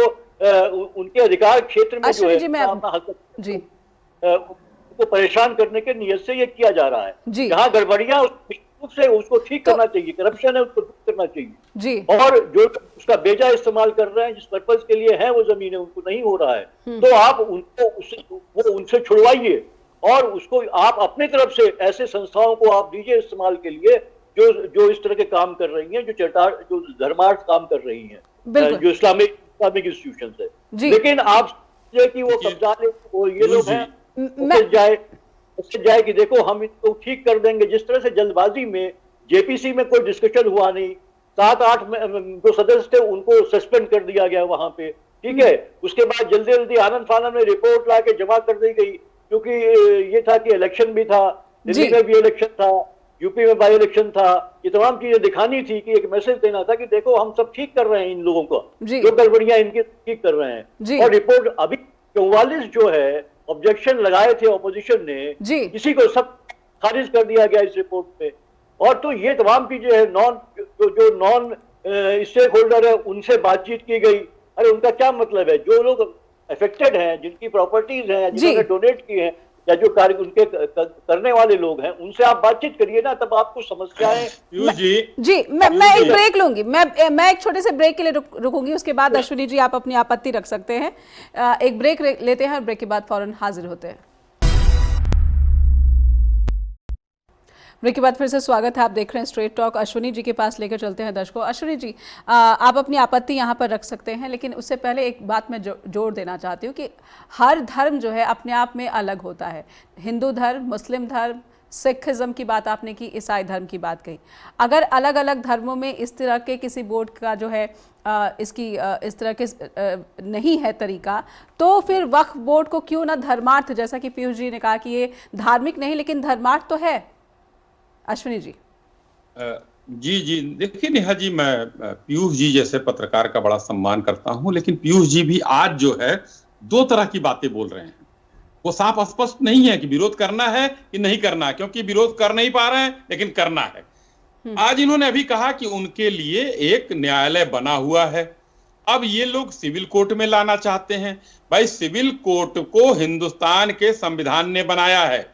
उनके अधिकार क्षेत्र में जो है अपना हस्तक्षेप उनको परेशान करने के नियत से ये किया जा रहा है। जहाँ गड़बड़ियां रूप से उसको ठीक करना चाहिए, करप्शन है उसको ठीक करना चाहिए जी। और जो उसका बेजा इस्तेमाल कर रहे हैं, जिस पर्पज के लिए है वो जमीनें, उनको नहीं हो रहा है, तो आप उनको उनसे छुड़वाइए और उसको आप अपनी तरफ से ऐसे संस्थाओं को आप दीजिए इस्तेमाल के लिए जो इस तरह के काम कर रही हैं, जो धर्मार्थ काम कर रही हैं, जो इस्लामिक इंस्टीट्यूशन है। लेकिन आप कि वो कब्जा ले, वो ये लोग हैं जाए कि देखो हम इसको ठीक कर देंगे। जिस तरह से जल्दबाजी में जेपीसी में कोई डिस्कशन हुआ नहीं, 7-8 जो सदस्य थे उनको सस्पेंड कर दिया गया वहां पे, ठीक है। उसके बाद जल्दी जल्दी आनंद फानंद में रिपोर्ट ला के जमा कर दी गई, क्योंकि ये था कि इलेक्शन भी था, दिल्ली में भी इलेक्शन था, यूपी में बाई इलेक्शन था। ये तमाम चीजें दिखानी थी कि एक मैसेज देना था कि देखो हम सब ठीक कर रहे हैं, इन लोगों को जो गड़बड़ियां इनकी ठीक कर रहे हैं। और रिपोर्ट अभी 44 जो है ऑब्जेक्शन लगाए थे ऑपोजिशन ने, किसी को सब खारिज कर दिया गया इस रिपोर्ट पे। और तो ये तमाम चीजें है, जो नॉन स्टेक होल्डर है उनसे बातचीत की गई। अरे उनका क्या मतलब है? जो लोग अफेक्टेड हैं, जिनकी प्रॉपर्टीज हैं, जिन्होंने डोनेट की हैं, या जो कार्य उनके करने वाले लोग हैं, उनसे आप बातचीत करिए ना, तब आपको समस्याएं। जी मैं एक ब्रेक लूंगी, मैं एक छोटे से ब्रेक के लिए रुकूंगी, उसके बाद अश्विनी जी आप अपनी आपत्ति रख सकते हैं। एक ब्रेक लेते हैं, ब्रेक के बाद फौरन हाजिर होते हैं। ब्रेक के बाद फिर से स्वागत है, आप देख रहे हैं स्ट्रेट टॉक। अश्विनी जी के पास लेकर चलते हैं दर्शकों। अश्विनी जी, आप अपनी आपत्ति यहाँ पर रख सकते हैं, लेकिन उससे पहले एक बात मैं जोड़ देना चाहती हूँ कि हर धर्म जो है अपने आप में अलग होता है। हिंदू धर्म, मुस्लिम धर्म, सिखिज्म की बात आपने की, ईसाई धर्म की बात कही। अगर अलग अलग धर्मों में इस तरह के किसी बोर्ड का जो है इस तरह के नहीं है तरीका, तो फिर वक्फ बोर्ड को क्यों ना धर्मार्थ, जैसा कि पीयूष जी ने कहा कि ये धार्मिक नहीं लेकिन धर्मार्थ तो है। अश्विनी जी। जी देखिए नेहा जी, मैं पीयूष जी जैसे पत्रकार का बड़ा सम्मान करता हूं, लेकिन पीयूष जी भी आज जो है दो तरह की बातें बोल रहे हैं। वो साफ स्पष्ट नहीं है कि विरोध करना है कि नहीं करना है, क्योंकि विरोध कर नहीं पा रहे हैं लेकिन करना है। आज इन्होंने अभी कहा कि उनके लिए एक न्यायालय बना हुआ है, अब ये लोग सिविल कोर्ट में लाना चाहते हैं। भाई, सिविल कोर्ट को हिंदुस्तान के संविधान ने बनाया है।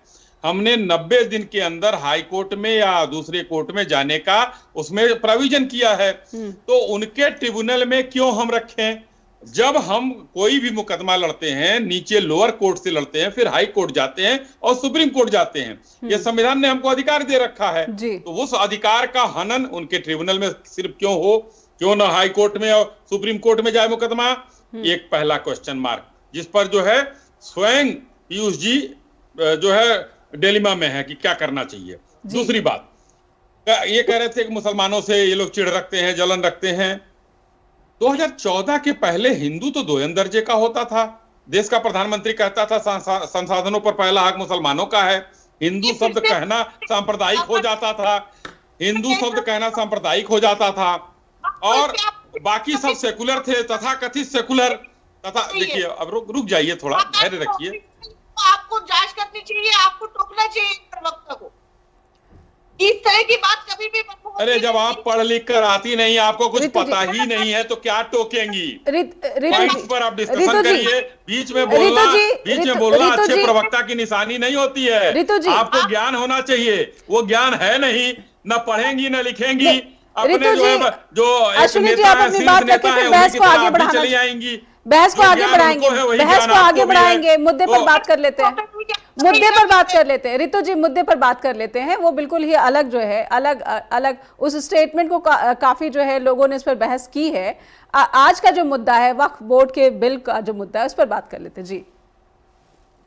हमने 90 दिन के अंदर हाई कोर्ट में या दूसरे कोर्ट में जाने का उसमें प्रोविजन किया है, तो उनके ट्रिब्यूनल में क्यों हम रखें? जब हम कोई भी मुकदमा लड़ते हैं, नीचे लोअर कोर्ट से लड़ते हैं, फिर हाई कोर्ट जाते हैं और सुप्रीम कोर्ट जाते हैं। यह संविधान ने हमको अधिकार दे रखा है, तो उस अधिकार का हनन उनके ट्रिब्यूनल में सिर्फ क्यों हो? क्यों ना हाई कोर्ट में और सुप्रीम कोर्ट में जाए मुकदमा? एक पहला क्वेश्चन मार्क, जिस पर जो है स्वयं पीयूष जी जो है डिलेमा में है कि क्या करना चाहिए। दूसरी बात, ये कह रहे थे कि मुसलमानों से ये लोग चिढ़ रखते हैं, जलन रखते हैं। 2014 के पहले हिंदू तो 2 दर्जे का होता था। देश का प्रधानमंत्री कहता था संसाधनों पर पहला हक मुसलमानों का है। हिंदू शब्द कहना सांप्रदायिक हो जाता था, हिंदू शब्द कहना सांप्रदायिक हो जाता था, और बाकी सब सेकुलर थे, तथा कथित सेकुलर। तथा देखिए, अब रुक जाइए, थोड़ा धैर्य रखिए। आपको जांच करनी चाहिए, आपको टोकना चाहिए प्रवक्ता को। इस तरह की बात कभी भी मत बोलिए। अरे जब आप पढ़ लिख कर आती नहीं, आपको कुछ पता ही नहीं है तो क्या टोकेंगी? पॉइंट्स पर आप डिस्कशन करिए। बीच में बोलना अच्छे प्रवक्ता की निशानी नहीं होती है। आपको ज्ञान होना चाहिए, वो ज्ञान है नहीं, न पढ़ेंगी न लिखेंगी। अपने जो एक नेता है, शीर्ष नेता है, उनकी तरफ चली जाएंगी। बहस को आगे बढ़ाएंगे, मुद्दे पर बात कर लेते हैं, रितु जी मुद्दे पर बात कर लेते हैं। वो बिल्कुल ही अलग जो है, अलग उस स्टेटमेंट को काफी जो है लोगों ने इस पर बहस की है। आज का जो मुद्दा है, वक्फ बोर्ड के बिल का जो मुद्दा है, उस पर बात कर लेते हैं। जी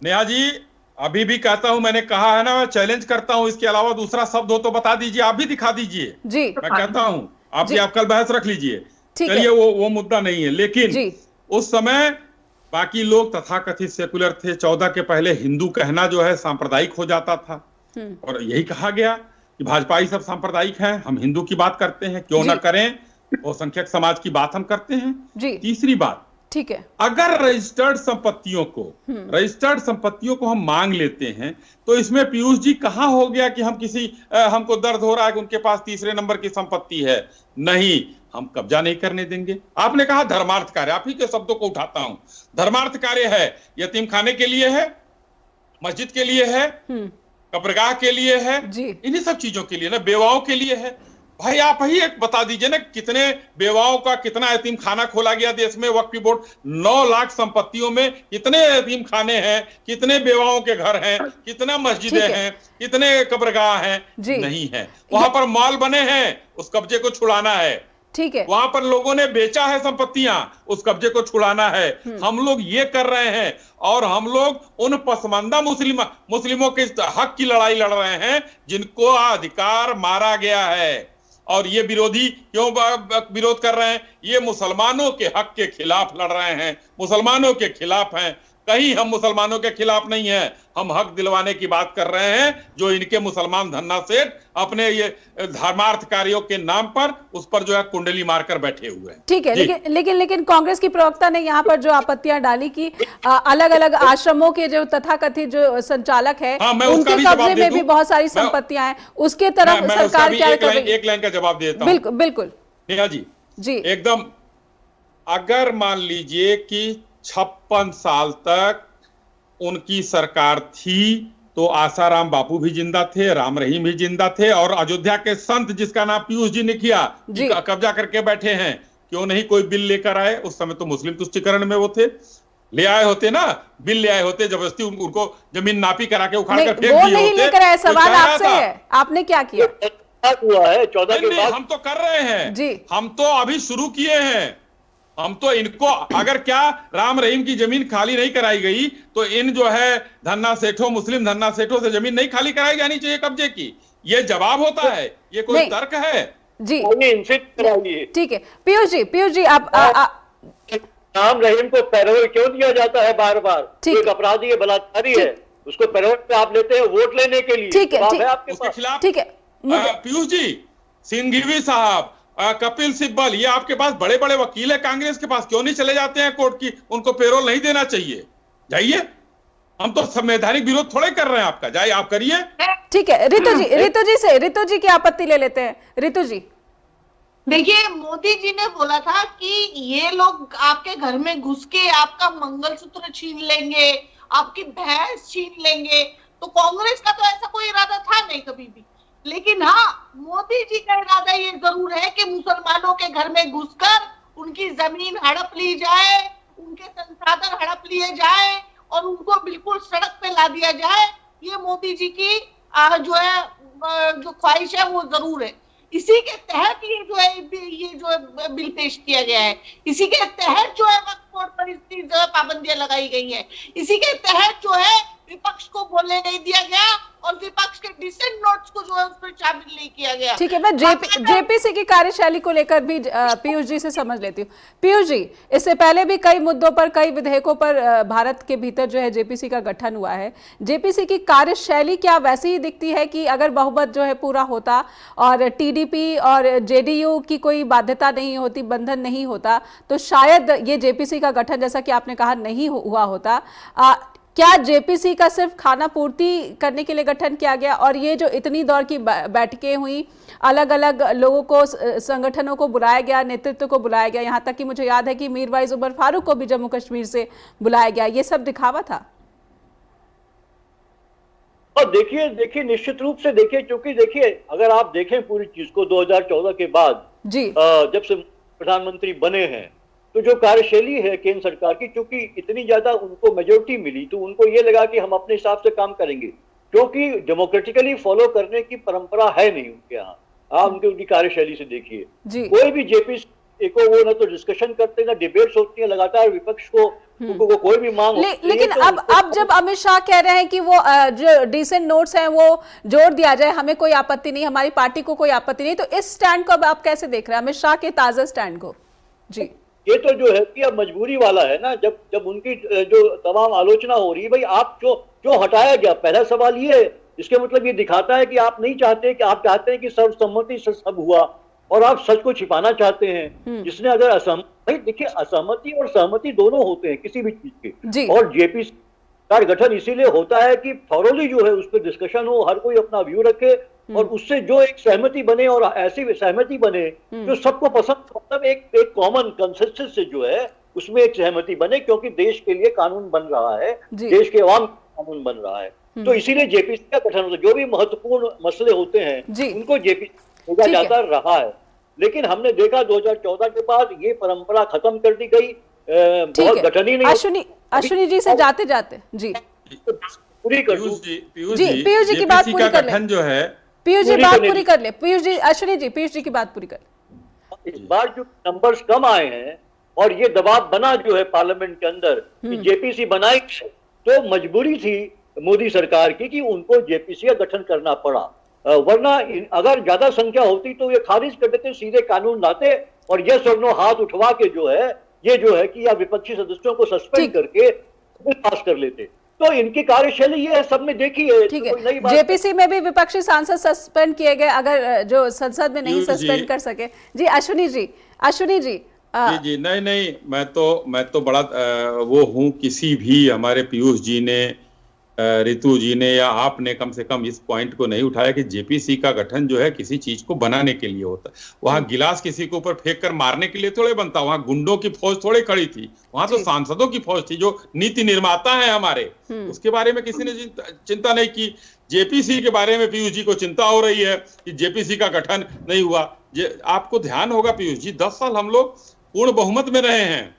नेहा जी, अभी भी कहता हूं, मैंने कहा है ना, मैं चैलेंज करता हूं, इसके अलावा दूसरा शब्द हो तो बता दीजिए, आप भी दिखा दीजिए। जी मैं कहता हूं, आप कल बहस रख लीजिए, चलिए, वो मुद्दा नहीं है। लेकिन उस समय बाकी लोग तथाकथित सेकुलर थे। 14 के पहले हिंदू कहना जो है सांप्रदायिक हो जाता था, और यही कहा गया कि भाजपाई सब सांप्रदायिक हैं, हम हिंदू की बात करते हैं, क्यों ना करें, और संख्यक समाज की बात हम करते हैं। तीसरी बात, ठीक है, अगर रजिस्टर्ड संपत्तियों को हम मांग लेते हैं, तो इसमें पीयूष जी कहां हो गया कि हमको दर्द हो रहा है कि उनके पास तीसरे नंबर की संपत्ति है? नहीं, हम कब्जा नहीं करने देंगे। आपने कहा धर्मार्थ कार्य, आप ही के शब्दों को उठाता हूं। धर्मार्थ कार्य है, यतीम खाने के लिए है, मस्जिद के लिए है, कब्रगाह के लिए है, इन्हीं सब चीजों के लिए ना, बेवाओं के लिए है। भाई आप ही एक बता दीजिए ना, कितने बेवाओं का कितना यतीम खाना खोला गया देश में। वक्फ बोर्ड 9 लाख संपत्तियों में कितने यतीम खाने हैं, कितने बेवाओं के घर हैं, कितना मस्जिदें हैं, कितने कब्रगाह हैं? नहीं है। वहां पर मॉल बने हैं, उस कब्जे को छुड़ाना है। ठीक है, वहां पर लोगों ने बेचा है संपत्तियां, उस कब्जे को छुड़ाना है। हम लोग ये कर रहे हैं और हम लोग उन पसमानदा मुस्लिमों के हक की लड़ाई लड़ रहे हैं जिनको अधिकार मारा गया है। और ये विरोधी क्यों विरोध कर रहे हैं? ये मुसलमानों के हक के खिलाफ लड़ रहे हैं, मुसलमानों के खिलाफ हैं। कहीं हम मुसलमानों के खिलाफ नहीं है, हम हक दिलवाने की बात कर रहे हैं जो इनके मुसलमान धन्ना सेठ अपने ये धर्मार्थ कार्यों के नाम पर उस पर जो है कुंडली मारकर बैठे हुए हैं। ठीक है, लेकिन कांग्रेस की प्रवक्ता ने यहाँ पर जो आपत्तियां डाली कि अलग अलग आश्रमों के जो तथाकथित जो संचालक है, उनके कब्जे में भी बहुत सारी संपत्तियां हैं, उसके तरफ सरकार क्या कर रही है? एक लाइन का जवाब देता हूं। बिल्कुल बिल्कुल नेहा जी एकदम। अगर मान लीजिए कि 56 साल तक उनकी सरकार थी तो आसाराम बापू भी जिंदा थे, राम रहीम भी जिंदा थे, और अयोध्या के संत जिसका नाम पीयूष जी ने किया कब्जा करके बैठे हैं। क्यों नहीं कोई बिल लेकर आए? उस समय तो मुस्लिम तुष्टीकरण में वो थे, ले आए होते ना, बिल ले आए होते, जबरदस्ती उनको जमीन नापी करा के उखाड़ कर फेंक दिए होते। नहीं लेकर आए, सवाल आपसे है, आपने क्या किया? हुआ है 14 के बाद। हम तो कर रहे हैं जी, हम तो अभी शुरू किए हैं। हम तो इनको, अगर क्या राम रहीम की जमीन खाली नहीं कराई गई तो इन जो है धन्ना सेठों, मुस्लिम धन्ना सेठों से जमीन नहीं खाली कराई जानी चाहिए कब्जे की। ये जवाब होता है? ये कोई तर्क है? जी ठीक है। पीयूष जी आप राम रहीम को पैरोल क्यों दिया जाता है बार बार? एक अपराधी है, बलात्कारी है, उसको पैरोल पे आप लेते हैं वोट लेने के लिए। ठीक है, उसके खिलाफ। ठीक है पीयूष जी, सिंघवी साहब, कपिल सिब्बल, ये आपके पास बड़े बड़े वकील है कांग्रेस के पास, क्यों नहीं चले जाते हैं कोर्ट की? उनको पेरोल नहीं देना चाहिए? जाइए, हम तो संवैधानिक विरोध थोड़े कर रहे हैं आपका, जाइए आप करिए। ठीक है, रितु जी की आपत्ति ले लेते हैं। रितु जी देखिए, मोदी जी ने बोला था कि ये लोग आपके घर में घुस के आपका मंगलसूत्र छीन लेंगे, आपकी भैंस छीन लेंगे। तो कांग्रेस का तो ऐसा कोई इरादा था नहीं कभी भी। लेकिन हाँ, मोदी जी का इरादा ये जरूर है कि मुसलमानों के घर में घुसकर उनकी जमीन हड़प ली जाए, उनके संसाधन हड़प लिए जाए और उनको बिल्कुल सड़क पे ला दिया जाए। ये मोदी जी की जो ख्वाहिश है वो जरूर है। इसी के तहत ये जो बिल पेश किया गया है, इसी के तहत जो है वक्फ बोर्ड पर इतनी पाबंदियां लगाई गई है, इसी के तहत जो है विपक्ष को बोलने नहीं दिया गया और विपक्ष के डिसेंट नोट्स को जो है उस पर शामिल नहीं किया गया। ठीक है, मैं जेपीसी की कार्यशैली को लेकर भी पीयूष जी से समझ लेती हूँ। पीयूष जी, इससे पहले भी कई मुद्दों पर, कई विधेयकों पर भारत के भीतर जो है जेपीसी का गठन हुआ है। जेपीसी की कार्यशैली क्या वैसी ही दिखती है कि अगर बहुमत जो है पूरा होता और टीडीपी और जेडीयू की कोई बाध्यता नहीं होती, बंधन नहीं होता, तो शायद ये जेपीसी का गठन जैसा कि आपने कहा नहीं हुआ होता। क्या जेपीसी का सिर्फ खाना पूर्ति करने के लिए गठन किया गया और ये जो इतनी दौर की बैठकें हुई, अलग अलग लोगों को, संगठनों को बुलाया गया, नेतृत्व को बुलाया गया, यहाँ तक कि मुझे याद है कि मीरवाइज उमर फारूक को भी जम्मू कश्मीर से बुलाया गया, ये सब दिखावा था? और देखिए निश्चित रूप से देखिए, क्योंकि देखिए अगर आप देखें पूरी चीज को 2014 के बाद जी, जब से प्रधानमंत्री बने हैं, तो जो कार्यशैली है केंद्र सरकार की, क्योंकि इतनी ज्यादा उनको मेजोरिटी मिली तो उनको ये लगा कि हम अपने हिसाब से काम करेंगे, क्योंकि डेमोक्रेटिकली फॉलो करने की परंपरा है नहीं उनके यहाँ। आप उनकी कार्यशैली से देखिए, कोई भी जेपीसी को वो ना तो डिस्कशन करते ना डिबेट्स होती है, लगातार विपक्ष को कोई भी मांग लेकिन अब जब अमित शाह कह रहे हैं कि वो जो डिसेंट नोट्स हैं वो जोड़ दिया जाए, हमें कोई आपत्ति नहीं, हमारी पार्टी को कोई आपत्ति नहीं, तो इस स्टैंड को अब आप कैसे देख रहे हैं, अमित शाह के ताजा स्टैंड को? जी, ये तो जो है कि अब मजबूरी वाला है ना, जब उनकी जो तमाम आलोचना हो रही है, भाई आप जो हटाया गया, पहला सवाल ये है, इसके मतलब ये दिखाता है कि आप नहीं चाहते, कि आप चाहते हैं कि सर्वसम्मति से सब हुआ और आप सच को छिपाना चाहते हैं। जिसने अगर भाई देखिए, असहमति और सहमति दोनों होते हैं किसी भी चीज के, और जेपीसी का गठन इसीलिए होता है कि थॉरोली जो है उस पर डिस्कशन हो, हर कोई अपना व्यू रखे और उससे जो एक सहमति बने, और ऐसी सहमति बने जो सबको पसंद, मतलब एक कॉमन कंसेंसस से जो है उसमें एक सहमति बने, क्योंकि देश के लिए कानून बन रहा है, देश के अवाम कानून बन रहा है। तो इसीलिए जेपीसी का गठन होता है। जो भी महत्वपूर्ण मसले होते हैं उनको जेपीसी भेजा जाता रहा है, लेकिन हमने देखा 2014 के बाद ये परंपरा खत्म कर दी गई। बहुत गठन ही नहीं। अश्विनी जी से जाते जाते जी पूरी कर पीयूष जी की बात पूरी कर ले, जो है पीयूष जी बात पूरी कर ले, पीयूष जी, अश्विनी जी, पीयूष जी की बात पूरी कर ले। इस बार जो नंबर्स कम आए हैं और ये दबाव बना जो है पार्लियामेंट के अंदर कि जेपीसी बनाई, तो मजबूरी थी मोदी सरकार की कि उनको जेपीसी का गठन करना पड़ा। वरना अगर ज्यादा संख्या होती तो ये खारिज कर देते, सीधे कानून लाते और यस और नो हाथ उठवा के जो है कि या विपक्षी सदस्यों को सस्पेंड करके पास कर लेते। तो इनकी कार्यशैली ये सबने देखी है। ठीक है, जेपीसी में भी विपक्षी सांसद सस्पेंड किए गए, अगर जो संसद में नहीं सस्पेंड कर सके। जी अश्विनी जी, जी नहीं, मैं तो बड़ा वो हूँ, किसी भी हमारे पीयूष जी ने, रितु जी ने या आपने कम से कम इस पॉइंट को नहीं उठाया कि जेपीसी का गठन जो है किसी चीज को बनाने के लिए होता है। वहां गिलास किसी के ऊपर फेंक कर मारने के लिए थोड़े बनता, वहां गुंडों की फौज थोड़े खड़ी थी, वहां तो सांसदों की फौज थी जो नीति निर्माता है हमारे। उसके बारे में किसी ने चिंता नहीं की। जेपीसी के बारे में पीयूष जी को चिंता हो रही है कि जेपीसी का गठन नहीं हुआ। आपको ध्यान होगा पीयूष जी, 10 साल हम लोग पूर्ण बहुमत में रहे हैं।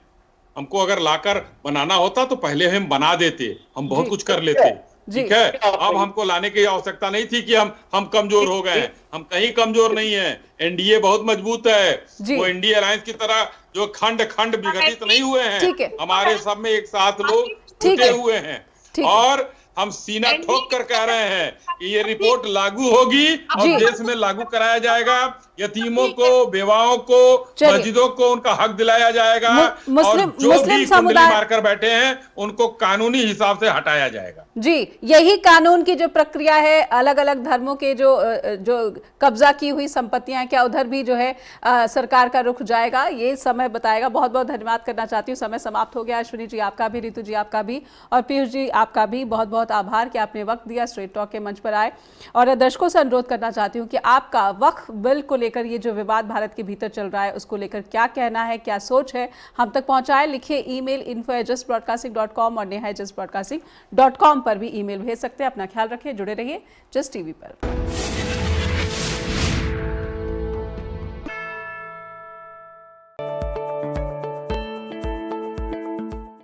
हमको अगर लाकर बनाना होता तो पहले हम बना देते, हम बहुत कुछ कर लेते। ठीक है, अब हमको लाने की आवश्यकता नहीं थी कि हम कमजोर हो गए हैं। हम कहीं कमजोर नहीं है, एनडीए बहुत मजबूत है। वो एनडीए अलायंस की तरह जो खंड विघटित नहीं हुए हैं, हमारे सब में एक साथ लोग जुटे हुए हैं। और हम सीना ठोक कर कह रहे हैं कि ये रिपोर्ट लागू होगी और देश में लागू कराया जाएगा। यतीमों को, बेवाओं को, मस्जिदों को उनका हक दिलाया जाएगा और जो भी कुंडली मारकर बैठे हैं उनको कानूनी हिसाब से हटाया जाएगा। जी, यही कानून की जो प्रक्रिया है, अलग अलग धर्मों के जो कब्जा की हुई संपत्तियां, क्या उधर भी जो है सरकार का रुख जाएगा, ये समय बताएगा। बहुत बहुत धन्यवाद करना चाहती हूँ, समय समाप्त हो गया। अश्विनी जी आपका भी, रितु जी आपका भी, और पीयूष जी आपका भी बहुत बहुत आभार कि आपने वक्त दिया, स्ट्रेट टॉक के मंच पर आए। और दर्शकों से अनुरोध करना चाहती हूँ कि आपका वक्फ बिल को लेकर ये जो विवाद भारत के भीतर चल रहा है उसको लेकर क्या कहना है, क्या सोच है, हम तक पहुंचाएं। लिखिए ईमेल info@justbroadcasting.com और neha@justbroadcasting.com पर भी ईमेल भेज सकते हैं। अपना ख्याल रखिए, जुड़े रहिए जस्ट टीवी पर।